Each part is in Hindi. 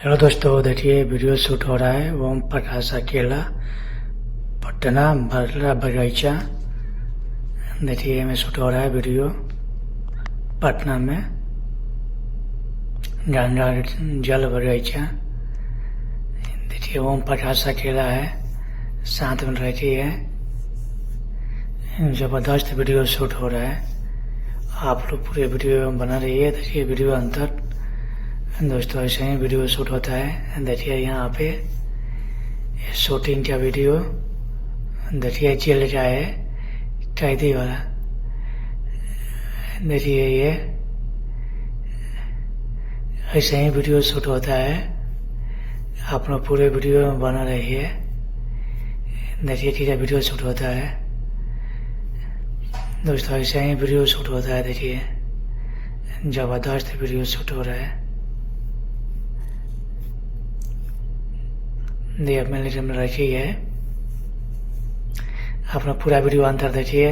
हेलो दोस्तों, देखिए वीडियो शूट हो रहा है ओम प्रकाश अकेला, पटना भरला बगीचा। देखिए में शूट हो रहा है वीडियो पटना में गंगा जल बगीचा। देखिए ओम प्रकाश अकेला है, साथ में रहती है। जबरदस्त वीडियो शूट हो रहा है, आप लोग पूरे वीडियो बना रहिए। देखिए वीडियो अंतर दोस्तों ऐसे ही वीडियो शूट होता है। देखिए यहाँ पे शूटिंग का वीडियो देखिए जेल का है, कैदी वाला। देखिए ये ऐसे ही वीडियो शूट होता है, आप लोग पूरे वीडियो में बना रहिए। देखिए क्या वीडियो शूट होता है दोस्तों, ऐसे ही वीडियो शूट होता है। देखिए जबरदस्त वीडियो शूट हो रहा है। ये अपने लिटर में रखी है, अपना पूरा वीडियो अंतर देखिए।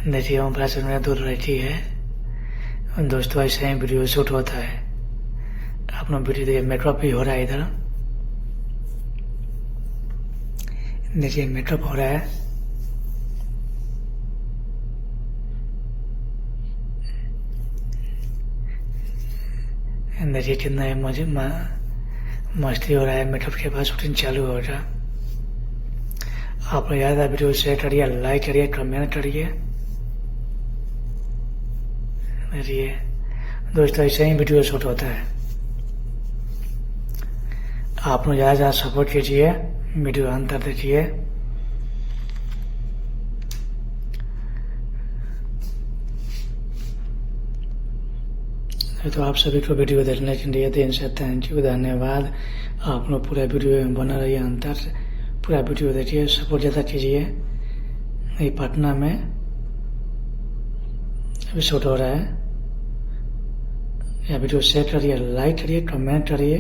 देखिए ओम प्रकाश में दूर रहती है दोस्तों, ऐसे ही वीडियो शूट होता है। अपना वीडियो देखिए, मेकअप भी हो रहा है इधर। देखिए मेकअप हो रहा है। देखिए कितना मजे मस्ती हो रहा है। मेकअप के बाद शूटिंग चालू हो रहा। आप लोग ज़्यादा वीडियो शेयर करिए, लाइक करिए, कमेंट करिए। देखिए दोस्तों ऐसे ही वीडियो शूट होता है, आप लोग ज़्यादा सपोर्ट कीजिए, वीडियो अंतर देखिए। तो आप सभी को वीडियो देखने के लिए दिन से थैंक यू, धन्यवाद। आप लोग पूरा वीडियो में बना रहिए, अंतर पूरा वीडियो देखिए, सपोर्ट ज़्यादा कीजिए। ये पटना में अभी शूट हो रहा है। यह वीडियो शेयर करिए, लाइक करिए, कमेंट करिए।